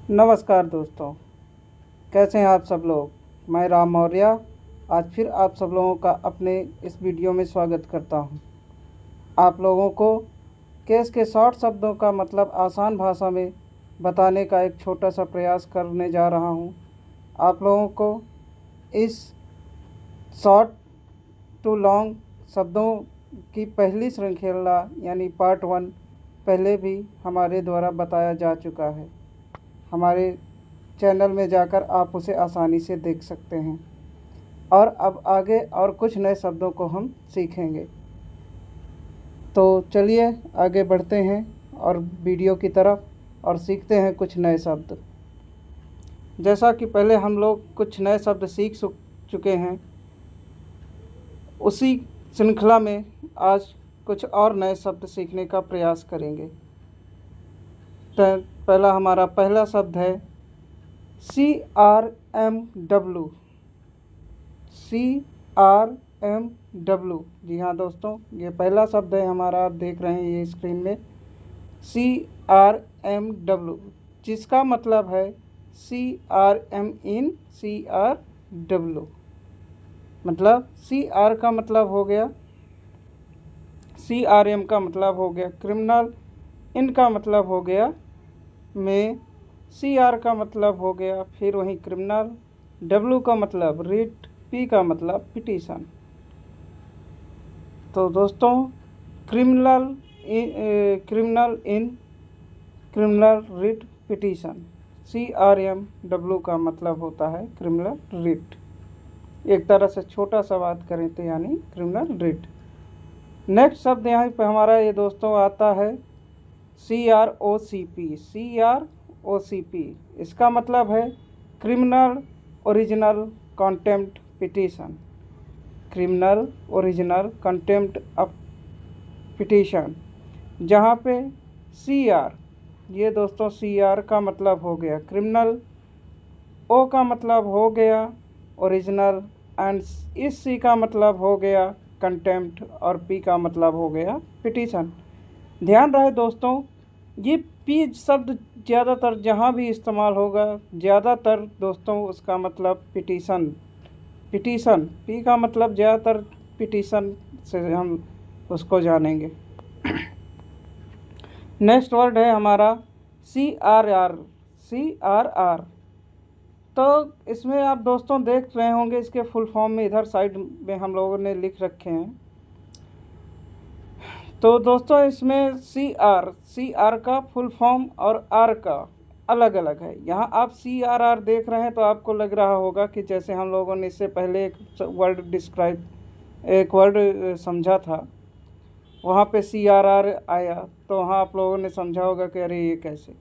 नमस्कार दोस्तों, कैसे हैं आप सब लोग। मैं राम मौर्य आज फिर आप सब लोगों का अपने इस वीडियो में स्वागत करता हूं। आप लोगों को केस के शॉर्ट शब्दों का मतलब आसान भाषा में बताने का एक छोटा सा प्रयास करने जा रहा हूं। आप लोगों को इस शॉर्ट टू लॉन्ग शब्दों की पहली श्रृंखला यानी पार्ट 1 पहले भी हमारे द्वारा बताया जा चुका है। हमारे चैनल में जाकर आप उसे आसानी से देख सकते हैं और अब आगे और कुछ नए शब्दों को हम सीखेंगे। तो चलिए आगे बढ़ते हैं और वीडियो की तरफ और सीखते हैं कुछ नए शब्द। जैसा कि पहले हम लोग कुछ नए शब्द सीख चुके हैं, उसी श्रृंखला में आज कुछ और नए शब्द सीखने का प्रयास करेंगे। तो हमारा पहला शब्द है CRMW। CRMW, जी हाँ दोस्तों, ये पहला शब्द है हमारा। आप देख रहे हैं ये स्क्रीन में CRMW, जिसका मतलब है CRM इन CRW। मतलब CR का मतलब हो गया, CRM का मतलब हो गया क्रिमिनल, इन का मतलब हो गया में, CR का मतलब हो गया फिर वही क्रिमिनल, W का मतलब रिट, P का मतलब पिटीशन। तो दोस्तों criminal in criminal writ petition, CRMW का मतलब होता है क्रिमिनल रिट। एक तरह से छोटा सा बात करें तो यानी क्रिमिनल रिट। नेक्स्ट शब्द यहाँ पर हमारा ये दोस्तों आता है CROCP। CROCP, इसका मतलब है criminal original contempt petition. Criminal original contempt of petition, जहाँ पे CR, ये दोस्तों CR का मतलब हो गया क्रिमिनल, O का मतलब हो गया ओरिजिनल, एंड इस C का मतलब हो गया कंटेम्प्ट और P का मतलब हो गया पिटीशन। ध्यान रहे दोस्तों, ये P शब्द ज़्यादातर जहाँ भी इस्तेमाल होगा, ज़्यादातर दोस्तों उसका मतलब पिटीशन। P का मतलब ज़्यादातर पिटीशन से हम उसको जानेंगे। नेक्स्ट वर्ड है हमारा CRR। तो इसमें आप दोस्तों देख रहे होंगे, इसके फुल फॉर्म में इधर साइड में हम लोगों ने लिख रखे हैं। तो दोस्तों इसमें CR का फुल फॉर्म और R का अलग अलग है। यहाँ आप CRR देख रहे हैं तो आपको लग रहा होगा कि जैसे हम लोगों ने इससे पहले एक वर्ड समझा था, वहाँ पे CRR आया तो वहाँ आप लोगों ने समझा होगा कि अरे ये कैसे।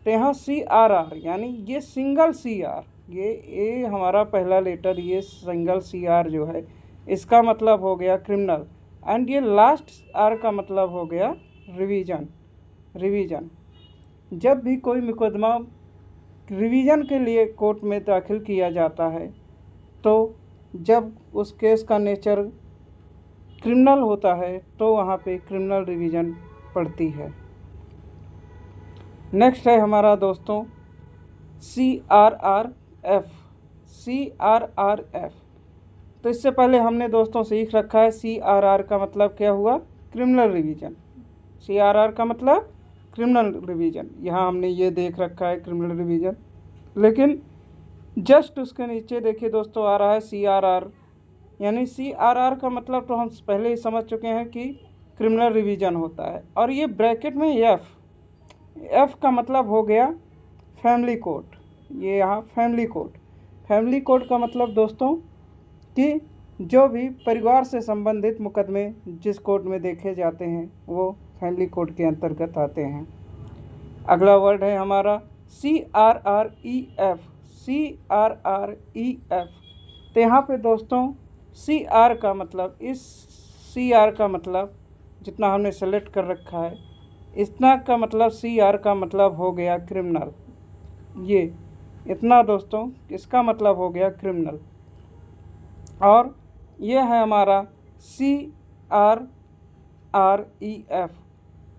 तो यहाँ CRR यानी ये सिंगल CR, ये हमारा पहला लेटर, ये सिंगल CR जो है, इसका मतलब हो गया क्रिमिनल, एंड ये लास्ट R का मतलब हो गया रिवीजन। जब भी कोई मुकदमा रिवीजन के लिए कोर्ट में दाखिल किया जाता है, तो जब उस केस का नेचर क्रिमिनल होता है तो वहाँ पे क्रिमिनल रिवीजन पड़ती है। नेक्स्ट है हमारा दोस्तों CRRF। तो इससे पहले हमने दोस्तों सीख रखा है CRR का मतलब क्या हुआ, क्रिमिनल रिवीजन। CRR का मतलब क्रिमिनल रिवीजन, यहाँ हमने ये देख रखा है क्रिमिनल रिवीजन, लेकिन जस्ट उसके नीचे देखिए दोस्तों आ रहा है CRR, यानी CRR का मतलब तो हम पहले ही समझ चुके हैं कि क्रिमिनल रिवीजन होता है। और ये ब्रैकेट में F का मतलब हो गया फैमिली कोर्ट। ये यहाँ फैमिली कोर्ट का मतलब दोस्तों कि जो भी परिवार से संबंधित मुकदमे जिस कोर्ट में देखे जाते हैं वो फैमिली कोर्ट के अंतर्गत आते हैं। अगला वर्ड है हमारा CRREF। तो यहाँ पे दोस्तों CR का मतलब, इस CR का मतलब जितना हमने सेलेक्ट कर रखा है, इतना का मतलब CR का मतलब हो गया क्रिमिनल। ये इतना दोस्तों इसका मतलब हो गया क्रिमिनल। और ये है हमारा CRREF,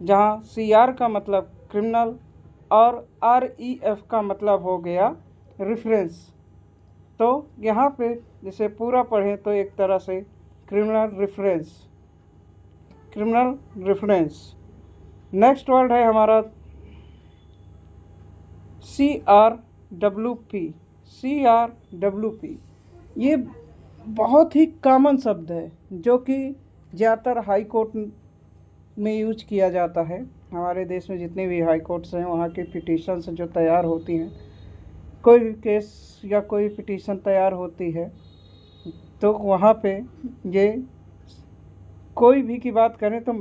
जहाँ CR का मतलब क्रिमिनल, और REF का मतलब हो गया रेफरेंस। तो यहाँ पे जैसे पूरा पढ़ें तो एक तरह से क्रिमिनल रेफरेंस। नेक्स्ट वर्ड है हमारा CRWP। ये बहुत ही कॉमन शब्द है जो कि ज़्यादातर हाई कोर्ट में यूज किया जाता है। हमारे देश में जितने भी हाई कोर्ट्स हैं वहाँ की पिटीशंस जो तैयार होती हैं, कोई भी केस या कोई पिटीशन तैयार होती है तो वहाँ पे ये कोई भी की बात करें तो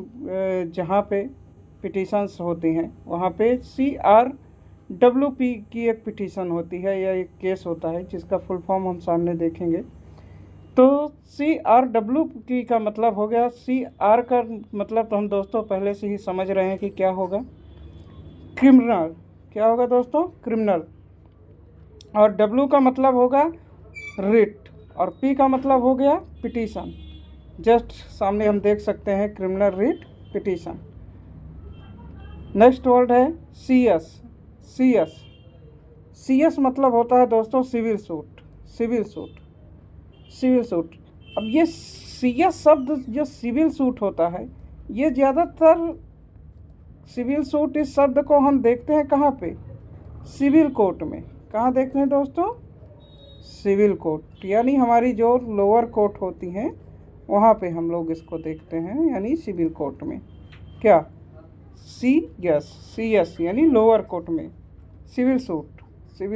जहाँ पे पिटीशंस होती हैं वहाँ पे CRWP की एक पिटीशन होती है या एक केस होता है जिसका फुल फॉर्म हम सामने देखेंगे। तो CRWP का मतलब हो गया, CR का मतलब तो हम दोस्तों पहले से ही समझ रहे हैं कि क्या होगा, क्रिमिनल। क्या होगा दोस्तों? क्रिमिनल। और W का मतलब होगा रिट और P का मतलब हो गया पिटीशन। जस्ट सामने हम देख सकते हैं criminal writ petition. Next word है CS मतलब होता है दोस्तों सिविल सूट। अब ये CS शब्द जो सिविल सूट होता है, ये ज़्यादातर सिविल सूट इस शब्द को हम देखते हैं कहाँ पे? सिविल कोर्ट में। कहाँ देखते हैं दोस्तों? सिविल कोर्ट, यानी हमारी जो लोअर कोर्ट होती हैं वहाँ पे हम लोग इसको देखते हैं, यानी सिविल कोर्ट में। क्या? CS यानी लोअर कोर्ट में। सिविल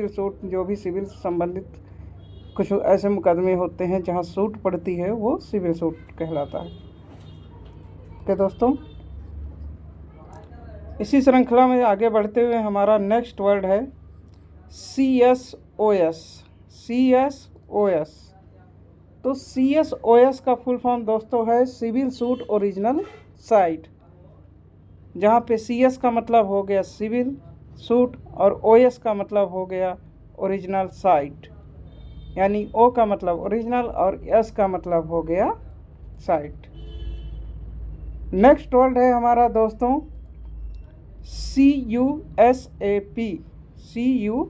सूट जो भी सिविल संबंधित कुछ ऐसे मुकदमे होते हैं जहाँ सूट पड़ती है वो सिविल सूट कहलाता है। क्या दोस्तों? इसी श्रृंखला में आगे बढ़ते हुए हमारा नेक्स्ट वर्ड है CSOS। तो CSOS का फुल फॉर्म दोस्तों है सिविल सूट ओरिजिनल साइट, जहाँ पे CS का मतलब हो गया सिविल सूट और OS का मतलब हो गया ओरिजिनल साइट, यानी O का मतलब ओरिजिनल और S का मतलब हो गया साइट। नेक्स्ट वर्ड है हमारा दोस्तों CUSAP। CU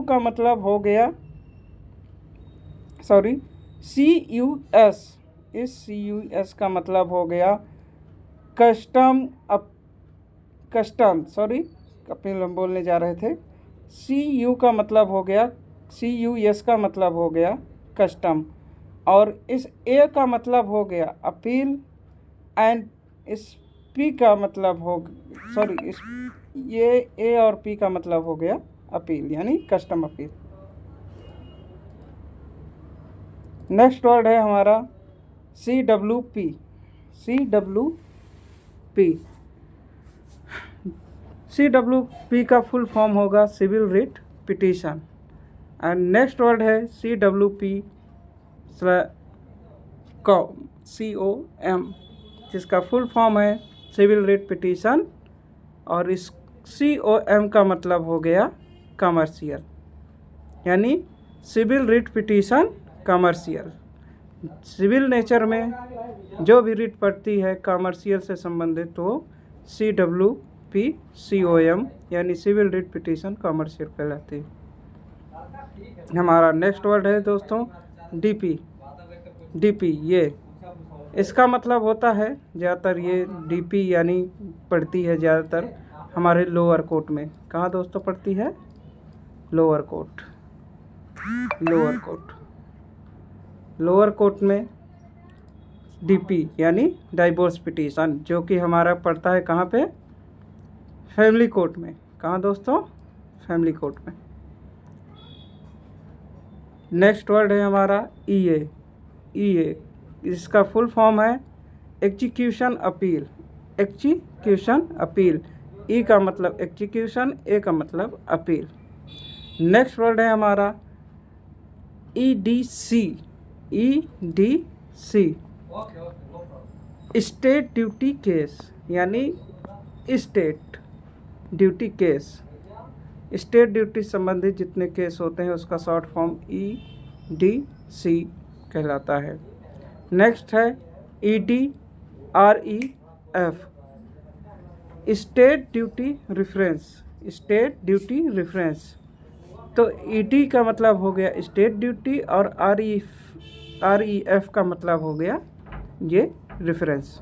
का मतलब हो गया CUS का मतलब हो गया अपने हम बोलने जा रहे थे। CUS का मतलब हो गया कस्टम, और इस A का मतलब हो गया अपील, एंड इस P का मतलब ये A और P का मतलब हो गया अपील, यानी कस्टम अपील। नेक्स्ट वर्ड है हमारा CWP। CWP का फुल फॉर्म होगा civil writ petition. And next word है CWP/COM, जिसका फुल फॉर्म है सिविल रिट पिटीशन, और इस COM का मतलब हो गया कमर्शियल, यानी civil writ petition commercial. Civil nature में जो भी रिट पड़ती है कमर्शियल से संबंधित वो CWP/COM यानी सिविल रिट पिटीशन कमर्शियल कहलाती है। हमारा नेक्स्ट वर्ड है दोस्तों DP। ये इसका मतलब होता है ज़्यादातर ये DP यानी पड़ती है ज़्यादातर हमारे लोअर कोर्ट में। कहाँ दोस्तों पड़ती है? लोअर कोर्ट में DP यानी डाइवोर्स पिटीशन, जो कि हमारा पड़ता है कहाँ पे? फैमिली कोर्ट में। कहाँ दोस्तों? फैमिली कोर्ट में। नेक्स्ट वर्ड है हमारा EA। इसका फुल फॉर्म है एग्जीक्यूशन अपील। E का मतलब एग्जीक्यूशन, A का मतलब अपील। नेक्स्ट वर्ड है हमारा EDC। स्टेट ड्यूटी केस, यानी स्टेट ड्यूटी संबंधित जितने केस होते हैं उसका शॉर्ट फॉर्म EDC कहलाता है। नेक्स्ट है EDREF। State duty reference, state duty reference. तो ईटी का मतलब हो गया स्टेट ड्यूटी और आरईएफ का मतलब हो गया ये रेफरेंस।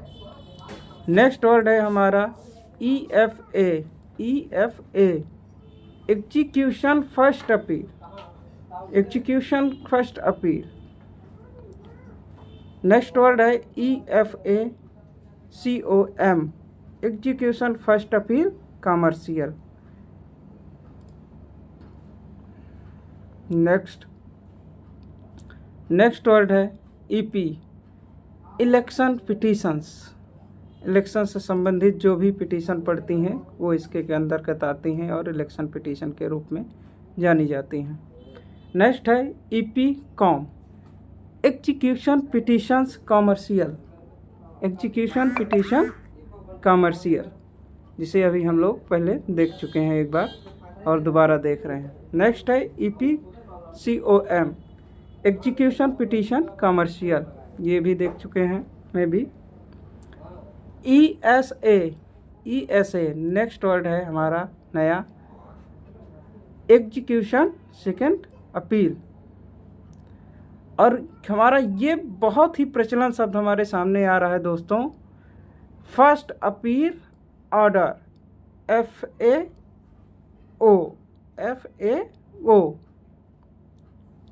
नेक्स्ट वर्ड है हमारा EFA, EFA execution first appeal, execution first appeal. Next word है EFA COM execution first appeal commercial. Next word है ईपी इलेक्शन पिटीशंस, इलेक्शन से संबंधित जो भी पिटीशन पड़ती हैं वो इसके अंतर्गत आती हैं और इलेक्शन पिटीशन के रूप में जानी जाती हैं। नेक्स्ट है EP com execution petitions commercial, execution petition commercial, जिसे अभी हम लोग पहले देख चुके हैं एक बार और दोबारा देख रहे हैं। नेक्स्ट है EPCOM एग्जीक्यूशन पिटीशन कमर्शियल, ये भी देख चुके हैं मैं भी। ESA नेक्स्ट वर्ड है हमारा नया एग्जीक्यूशन सेकंड अपील। और हमारा ये बहुत ही प्रचलन शब्द हमारे सामने आ रहा है दोस्तों, फर्स्ट अपील ऑर्डर, FAO,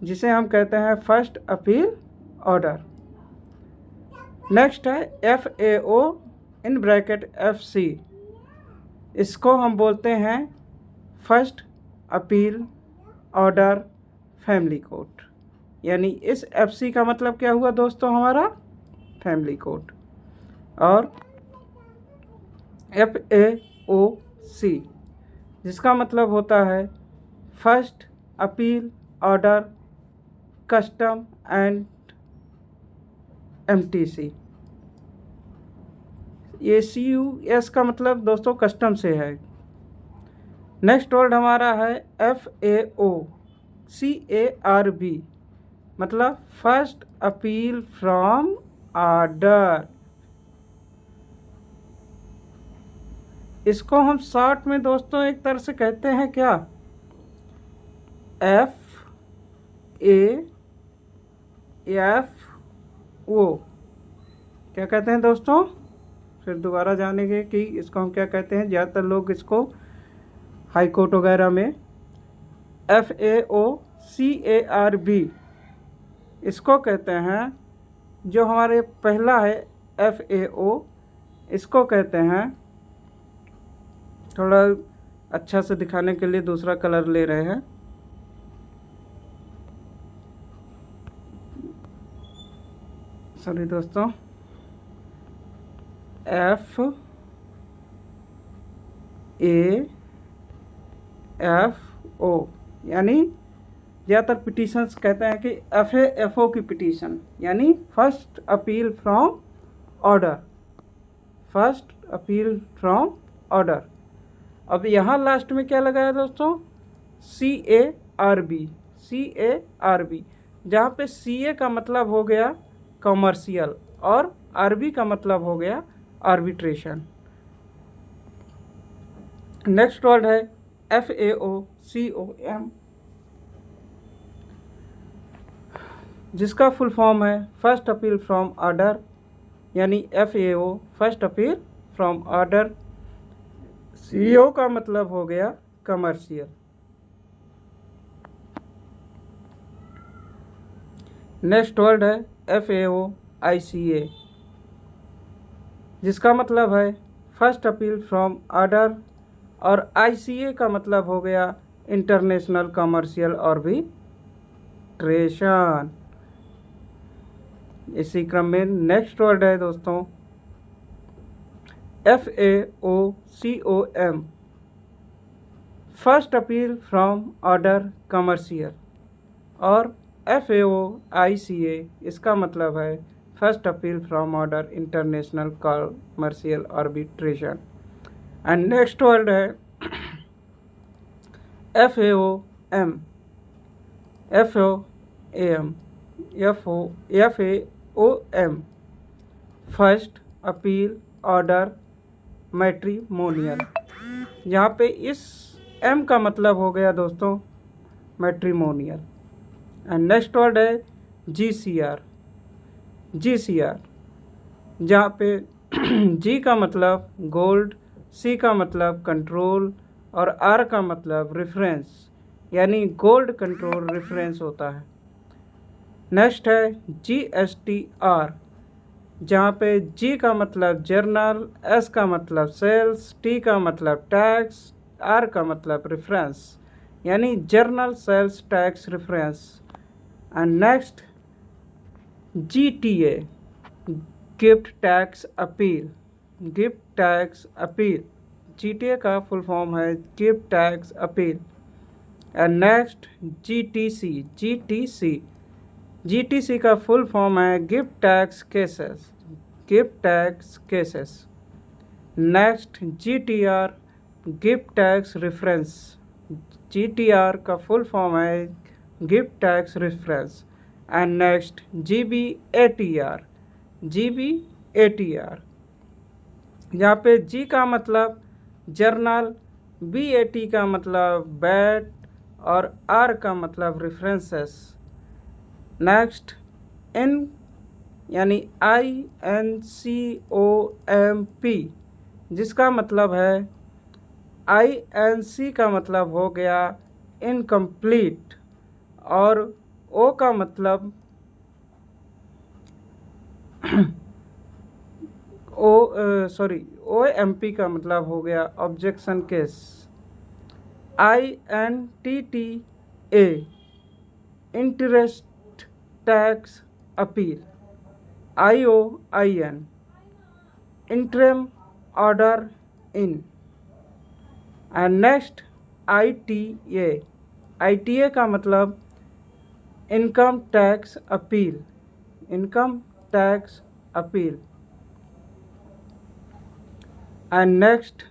जिसे हम कहते हैं फर्स्ट अपील ऑर्डर। नेक्स्ट है FAO इन ब्रैकेट FC, इसको हम बोलते हैं first appeal order family court, यानी इस FC का मतलब क्या हुआ दोस्तों हमारा फैमिली कोर्ट। और FAOC जिसका मतलब होता है first appeal order custom and MTC। ये CUS का मतलब दोस्तों कस्टम से है। नेक्स्ट वर्ड हमारा है FAO CARB मतलब फर्स्ट अपील फ्रॉम ऑर्डर। इसको हम शॉर्ट में दोस्तों एक तरह से कहते हैं क्या, FAFO, क्या कहते हैं दोस्तों, फिर दोबारा जानेंगे कि इसको हम क्या कहते हैं। ज़्यादातर लोग इसको हाई कोर्ट वगैरह में FAO CARB इसको कहते हैं। जो हमारे पहला है FAO इसको कहते हैं, थोड़ा अच्छा से दिखाने के लिए दूसरा कलर ले रहे हैं। सॉरी दोस्तों, FAFO यानी ज़्यादातर पिटीशंस कहते हैं कि FAFO की पिटीशन यानी first appeal from order, first appeal from order. अब यहाँ लास्ट में क्या लगाया दोस्तों, CARB, जहाँ पे CA का मतलब हो गया कमर्शियल और RB का मतलब हो गया आर्बिट्रेशन। नेक्स्ट वर्ड है FAOCOM जिसका फुल फॉर्म है फर्स्ट अपील फ्रॉम ऑर्डर, यानी FAO first appeal from order. CO का मतलब हो गया कमर्शियल। नेक्स्ट वर्ड है FAOICA जिसका मतलब है फर्स्ट अपील फ्रॉम ऑर्डर और ICA का मतलब हो गया इंटरनेशनल कमर्शियल आर्बिट्रेशन। इसी क्रम में नेक्स्ट वर्ड है दोस्तों FAOCOM first appeal from order commercial और FAOICA इसका मतलब है first appeal from order international commercial arbitration. And next word है FAOM first appeal order matrimonial. यहाँ पे इस एम का मतलब हो गया दोस्तों मैट्रिमोनियल। एंड नेक्स्ट वर्ड है GCR। GCR जहाँ पे G का मतलब गोल्ड, C का मतलब कंट्रोल और R का मतलब रेफरेंस, यानी गोल्ड कंट्रोल रेफरेंस होता है। नेक्स्ट है GSTR जहाँ पे G का मतलब जर्नल, S का मतलब सेल्स, T का मतलब टैक्स, R का मतलब रेफरेंस, यानी general sales tax reference. And next GTA gift tax appeal. Gift tax appeal, GTA का फुल फॉर्म है gift tax appeal. And next GTC का फुल फॉर्म है gift tax cases. Gift tax cases. Next GTR gift tax reference. GTR का full form है gift tax reference. And next GBATR यहाँ पे G का मतलब journal, BAT का मतलब बैट और R का मतलब रेफरेंसेस। नेक्स्ट N यानी INCOMP जिसका मतलब है INC का मतलब हो गया इनकम्प्लीट और O का मतलब OMP का मतलब हो गया objection case. INTTA interest tax appeal. IOIN interim order in. And next ITA का मतलब income tax appeal. Income tax appeal. And next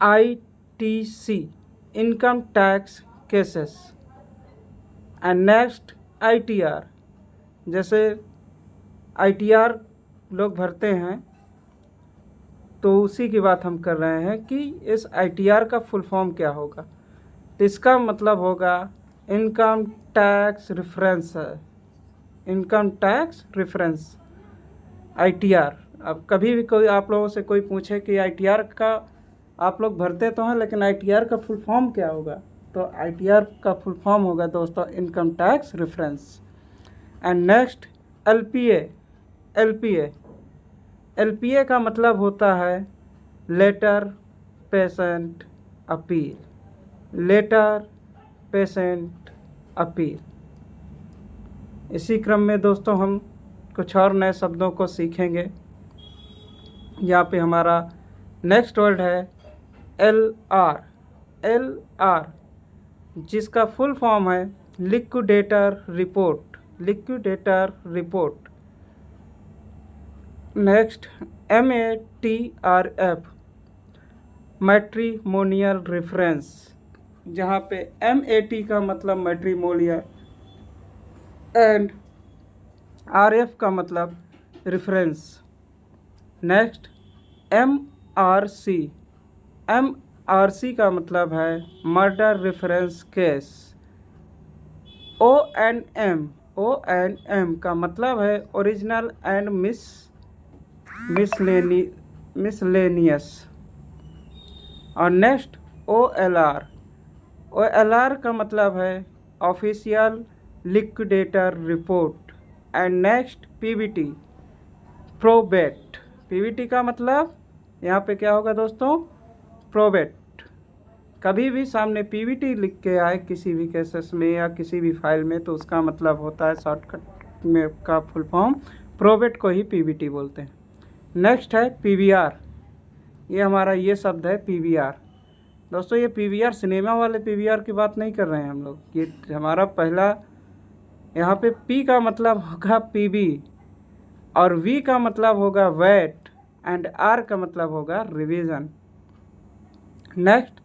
ITC income tax cases. And next ITR जैसे ITR लोग भरते हैं तो उसी की बात हम कर रहे हैं कि इस ITR का फुल फॉर्म क्या होगा। तो इसका मतलब होगा इनकम टैक्स रेफरेंस है। Income tax reference ITR। अब कभी भी कोई आप लोगों से कोई पूछे कि ITR का आप लोग भरते तो हैं लेकिन ITR का फुल फॉर्म क्या होगा, तो ITR का फुल फॉर्म होगा दोस्तों income tax reference. And next LPA का मतलब होता है letter patient appeal. Letter patient appeal. इसी क्रम में दोस्तों हम कुछ और नए शब्दों को सीखेंगे। यहाँ पे हमारा नेक्स्ट वर्ड है LR जिसका फुल फॉर्म है liquidator report. Liquidator report. Next MATRF matrimonial reference जहाँ पे MAT का मतलब मैट्रिमोनियल एंड RF का मतलब रेफरेंस। नेक्स्ट MRC का मतलब है मर्डर रेफरेंस केस। ONM का मतलब है ओरिजिनल एंड मिसलेनियस। और नेक्स्ट OLR का मतलब है official liquidator report. And next PBT probate. PBT का मतलब यहाँ पे क्या होगा दोस्तों प्रोबेट। कभी भी सामने PBT लिख के आए किसी भी केसेस में या किसी भी फाइल में तो उसका मतलब होता है शॉर्टकट में का फुल फॉर्म प्रोबेट को ही PBT बोलते हैं। नेक्स्ट है PBR। ये हमारा ये शब्द है PBR। दोस्तों ये PBR सिनेमा वाले PBR की बात नहीं कर रहे हैं हम लोग। ये हमारा पहला यहाँ पे P का मतलब होगा PB और V का मतलब होगा वेट एंड R का मतलब होगा रिवीजन। नेक्स्ट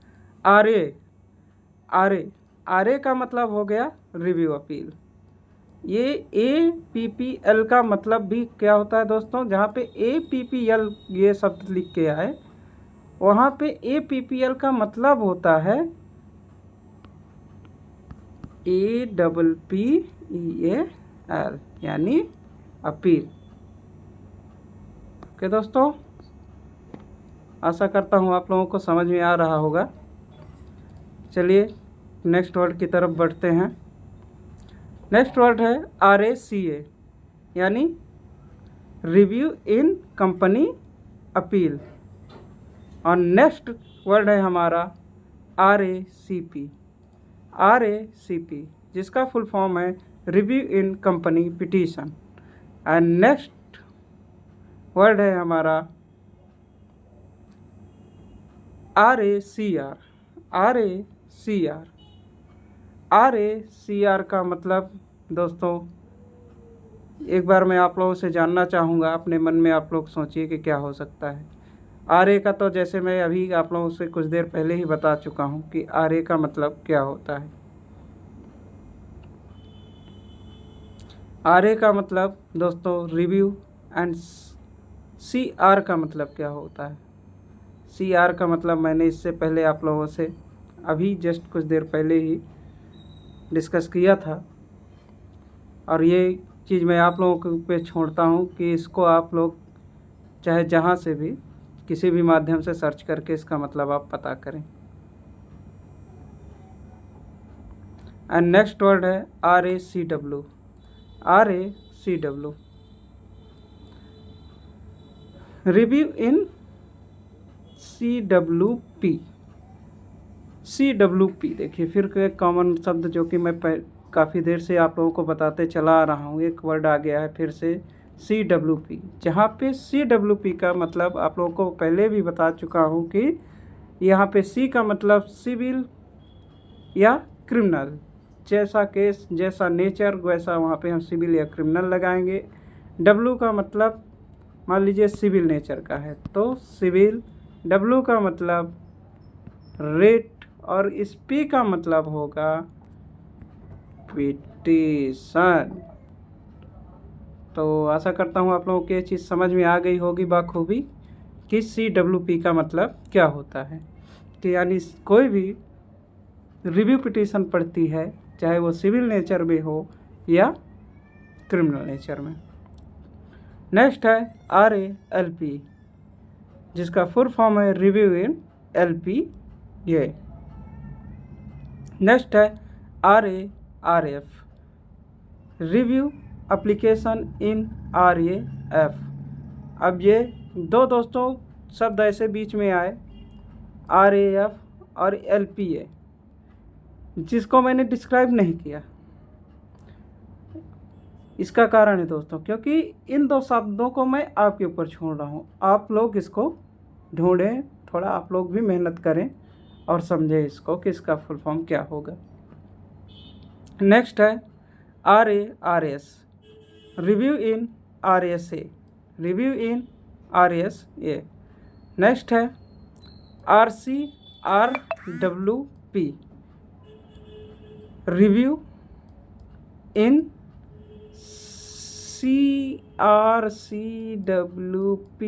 RA का मतलब हो गया रिव्यू अपील। ये APPL का मतलब भी क्या होता है दोस्तों, जहाँ पे APPL ये शब्द लिख के आए वहाँ पे APPL का मतलब होता है APPEAL यानी अपील। ओके दोस्तों, आशा करता हूँ आप लोगों को समझ में आ रहा होगा। चलिए नेक्स्ट वर्ड की तरफ बढ़ते हैं। नेक्स्ट वर्ड है RACA यानी रिव्यू इन कंपनी अपील। और नेक्स्ट वर्ड है हमारा RACP जिसका फुल फॉर्म है review in company petition. And next word है हमारा RACR का मतलब दोस्तों एक बार मैं आप लोगों से जानना चाहूँगा, अपने मन में आप लोग सोचिए कि क्या हो सकता है। RA का तो जैसे मैं अभी आप लोगों से कुछ देर पहले ही बता चुका हूँ कि RA का मतलब क्या होता है। RA का मतलब दोस्तों रिव्यू। एंड CR का मतलब क्या होता है। CR का मतलब मैंने इससे पहले आप लोगों से अभी जस्ट कुछ देर पहले ही डिस्कस किया था, और ये चीज़ मैं आप लोगों पे छोड़ता हूँ कि इसको आप लोग चाहे जहाँ से भी किसी भी माध्यम से सर्च करके इसका मतलब आप पता करें। एंड नेक्स्ट वर्ड है RACW रिव्यू इन CWP देखिए फिर एक कॉमन शब्द जो कि मैं काफ़ी देर से आप लोगों को बताते चला आ रहा हूँ, एक वर्ड आ गया है फिर से CWP, जहाँ पे CWP का मतलब आप लोगों को पहले भी बता चुका हूँ कि यहाँ पे C का मतलब सिविल या क्रिमिनल, जैसा केस जैसा नेचर वैसा वहाँ पे हम सिविल या क्रिमिनल लगाएंगे। W का मतलब मान लीजिए सिविल नेचर का है तो सिविल, W का मतलब रेट, और इस P का मतलब होगा पिटीशन। तो आशा करता हूँ आप लोगों को ये चीज़ समझ में आ गई होगी बाखूबी कि CWP का मतलब क्या होता है, कि यानी कोई भी रिव्यू पिटीशन पड़ती है चाहे वो सिविल नेचर में हो या क्रिमिनल नेचर में। नेक्स्ट है RALP जिसका फुल फॉर्म है रिव्यू इन LP ये। नेक्स्ट है RARF review application in RAF। अब ये दो दोस्तों शब्द ऐसे बीच में आए RAF और LPA जिसको मैंने डिस्क्राइब नहीं किया। इसका कारण है दोस्तों क्योंकि इन दो शब्दों को मैं आपके ऊपर छोड़ रहा हूँ, आप लोग इसको ढूंढें, थोड़ा आप लोग भी मेहनत करें और समझें इसको कि इसका फुल फॉर्म क्या होगा। नेक्स्ट है RARS रिव्यू इन RSA नेक्स्ट है RCRWP रिव्यू इन CRCWP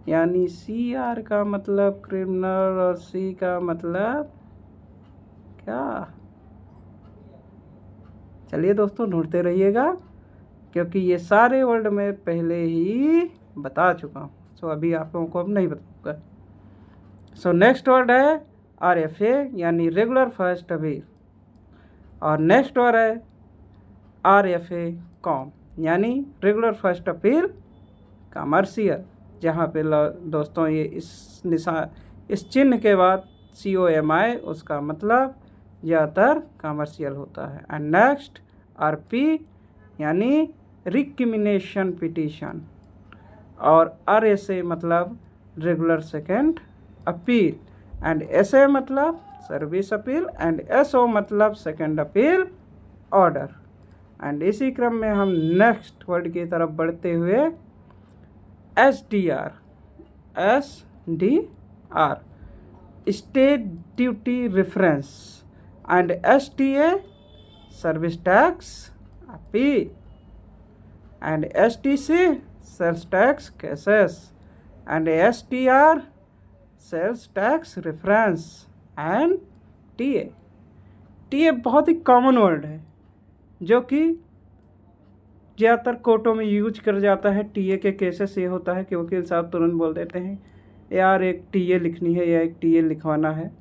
यानी CR का मतलब क्रिमिनल और C का मतलब क्या। चलिए दोस्तों ढूंढते रहिएगा क्योंकि ये सारे वर्ड मैं पहले ही बता चुका हूँ, सो अभी आप लोगों को अब नहीं बताऊँगा। सो नेक्स्ट वर्ड है RFA यानी रेगुलर फर्स्ट अपील, और नेक्स्ट वर्ड है RFA कॉम यानी रेगुलर फर्स्ट अपील कमर्शियल, जहाँ पे दोस्तों ये इस चिन्ह के बाद COMI उसका मतलब ज़्यादातर कमर्शियल होता है। एंड नेक्स्ट RP यानी रिक्रिमिनेशन पिटीशन, और RSA मतलब regular second appeal, and SA मतलब सर्विस अपील, एंड SO मतलब सेकेंड अपील ऑर्डर। एंड इसी क्रम में हम नेक्स्ट वर्ड की तरफ बढ़ते हुए SDR state duty reference, and STA service tax appeal, and STC sales tax cases, and STR sales tax reference, and TA। TA बहुत ही कॉमन वर्ड है जो कि ज़्यादातर कोर्टों में यूज कर जाता है। टीए के केसेस ये होता है कि वकील साहब तुरंत बोल देते हैं यार एक टीए लिखनी है या एक टीए लिखवाना है,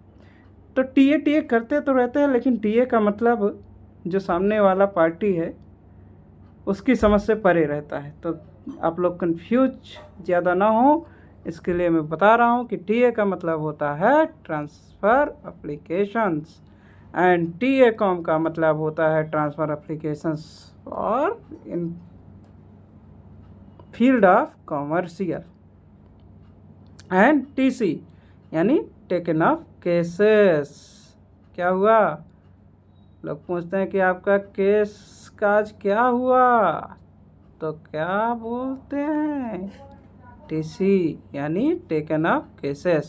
तो टीए करते तो रहते हैं, लेकिन टीए का मतलब जो सामने वाला पार्टी है उसकी समझ से परे रहता है। तो आप लोग कंफ्यूज ज़्यादा ना हो इसके लिए मैं बता रहा हूँ कि टीए का मतलब होता है transfer applications, and TA com का मतलब होता है ट्रांसफ़र एप्लीकेशंस और in field of commercial, and TC यानी टेकन ऑफ केसेस। क्या हुआ? लोग पूछते हैं कि आपका केस काज क्या हुआ, तो क्या बोलते हैं? टीसी यानी taken of cases.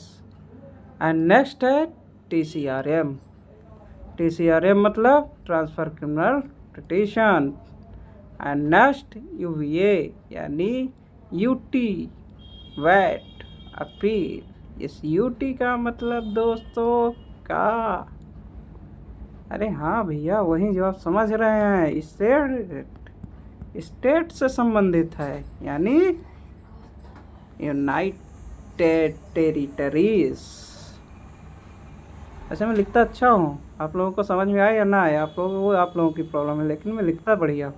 And next है टीसीआरएम। टीसीआरएम मतलब transfer criminal petition. And next UVA यानी यूटी वैट अपील। इस यूटी का मतलब दोस्तों का, अरे हाँ भैया वही जो आप समझ रहे हैं, स्टेट से संबंधित है, यानी यूनाइटेड टेरिटरीज। ऐसे मैं लिखता अच्छा हूँ, आप लोगों को समझ में आए या ना आए आप लोगों की प्रॉब्लम है, लेकिन मैं लिखता बढ़िया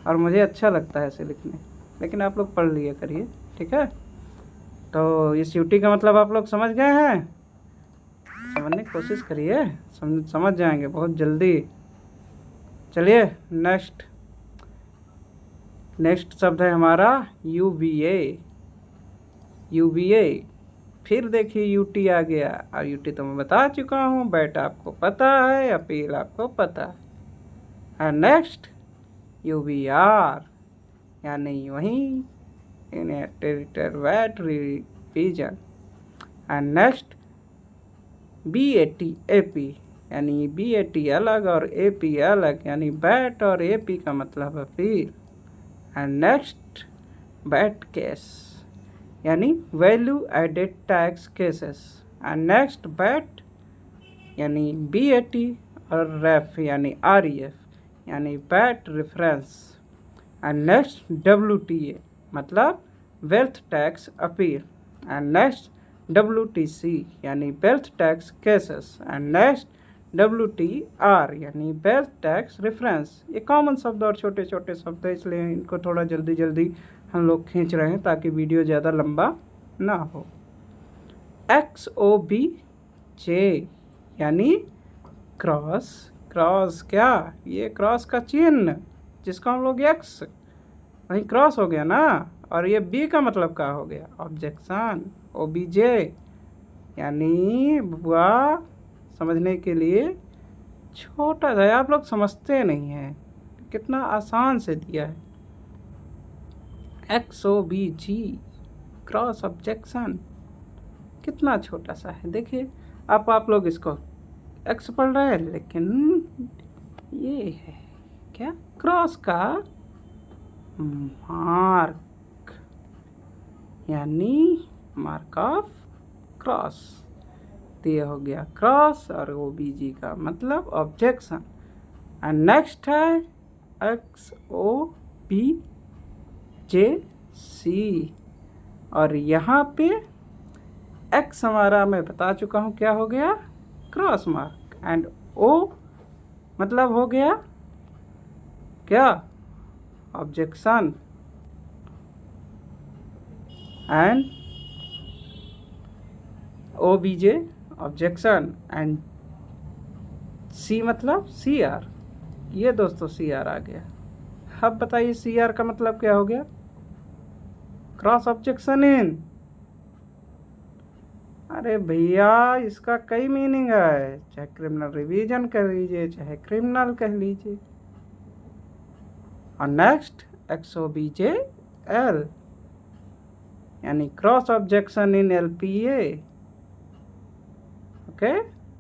और मुझे अच्छा लगता है ऐसे लिखने, लेकिन आप लोग पढ़ लिया करिए, ठीक है। तो इस यूटी का मतलब आप लोग समझ गए हैं? समझने की कोशिश करिए, समझ जाएंगे बहुत जल्दी। चलिए नेक्स्ट शब्द है हमारा यूबीए। फिर देखिए यूटी आ गया, और यूटी तो मैं बता चुका हूँ, बैट आपको पता है, अपील आपको पता है। नेक्स्ट यूबीआर यानी वही territory VAT revision. And next BAT यानी BAT अलग और AP अलग, यानी बैट और AP का मतलब अपील। एंड नेक्स्ट बैट केस यानी value added tax cases. And next VAT यानी BAT और रेफ यानी REF यानी VAT reference. And next WTA मतलब wealth tax appeal. And next WTC यानी wealth tax cases. And next WTR यानी wealth tax reference. ये common शब्द और छोटे छोटे शब्द है, इसलिए इनको थोड़ा जल्दी हम लोग खींच रहे हैं ताकि वीडियो ज़्यादा लंबा ना हो। XOBJ यानी क्रॉस क्या? ये क्रॉस का चिन्ह जिसका हम लोग X वहीं क्रॉस हो गया ना, और ये B का मतलब क्या हो गया? ऑब्जेक्शन। OBJ यानी बुआ समझने के लिए छोटा सा, आप लोग समझते नहीं हैं, कितना आसान से दिया है। XOBG क्रॉस ऑब्जेक्शन कितना छोटा सा है, देखिए आप लोग इसको X पढ़ रहे हैं, लेकिन ये है क्या? क्रॉस का मार्क यानी मार्क ऑफ क्रॉस। तो ये हो गया क्रॉस, और OBG का मतलब ऑब्जेक्शन। एंड नेक्स्ट है XOBJC, और यहाँ पे X हमारा मैं बता चुका हूँ क्या हो गया? Cross mark. एंड O मतलब हो गया क्या? Objection. And OBJ objection. And C मतलब CR, ये दोस्तों CR आ गया। अब बताइए CR का मतलब क्या हो गया? क्रॉस ऑब्जेक्शन इन। अरे भैया इसका कई मीनिंग है, चाहे क्रिमिनल रिवीजन कह लीजिए चाहे क्रिमिनल कह लीजिए। और नेक्स्ट XOBJL यानी cross objection in LPA, okay.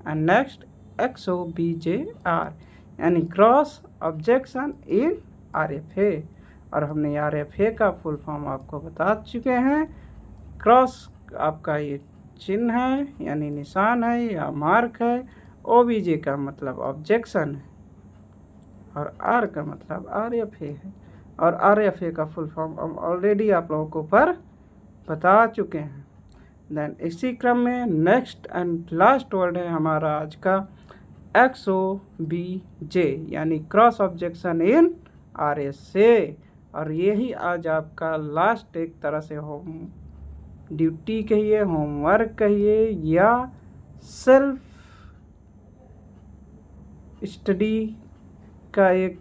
And next XOBJR यानी क्रॉस ऑब्जेक्शन इन RFA। और हमने RFA का फुल फॉर्म आपको बता चुके हैं। क्रॉस आपका ये चिन्ह है यानी निशान है या मार्क है। OBJ का मतलब ऑब्जेक्शन है और R का मतलब RFA है। और RFA का फुल फॉर्म हम ऑलरेडी आप लोगों को ऊपर बता चुके हैं। देन इसी क्रम में नेक्स्ट एंड लास्ट वर्ड है हमारा आज का XOBJ यानी क्रॉस ऑब्जेक्शन इन RSA। और यही आज आपका लास्ट एक तरह से होम ड्यूटी कहिए, होमवर्क कहिए या सेल्फ स्टडी का एक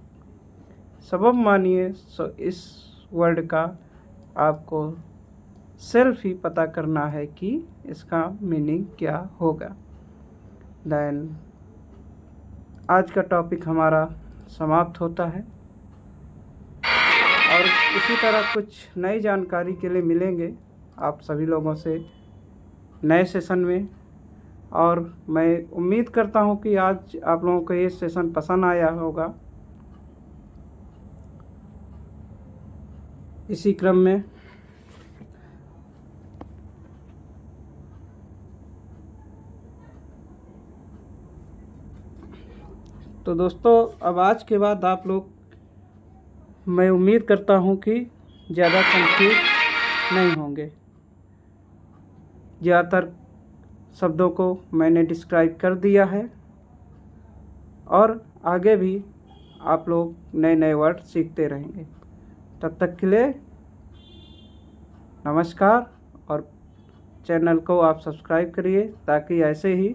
सबब मानिए। सो इस वर्ड का आपको सेल्फ ही पता करना है कि इसका मीनिंग क्या होगा। देन आज का टॉपिक हमारा समाप्त होता है और इसी तरह कुछ नई जानकारी के लिए मिलेंगे आप सभी लोगों से नए सेशन में। और मैं उम्मीद करता हूं कि आज आप लोगों को ये सेशन पसंद आया होगा। इसी क्रम में तो दोस्तों अब आज के बाद आप लोग, मैं उम्मीद करता हूं कि ज़्यादा कंफ्यूज नहीं होंगे। ज़्यादातर शब्दों को मैंने डिस्क्राइब कर दिया है और आगे भी आप लोग नए नए वर्ड सीखते रहेंगे। तब तक के लिए नमस्कार। और चैनल को आप सब्सक्राइब करिए ताकि ऐसे ही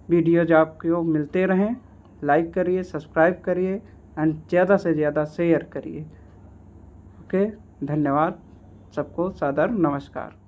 वीडियोज आपको मिलते रहें। लाइक करिए, सब्सक्राइब करिए एंड ज़्यादा से ज़्यादा शेयर करिए। ओके, धन्यवाद। सबको सादर नमस्कार।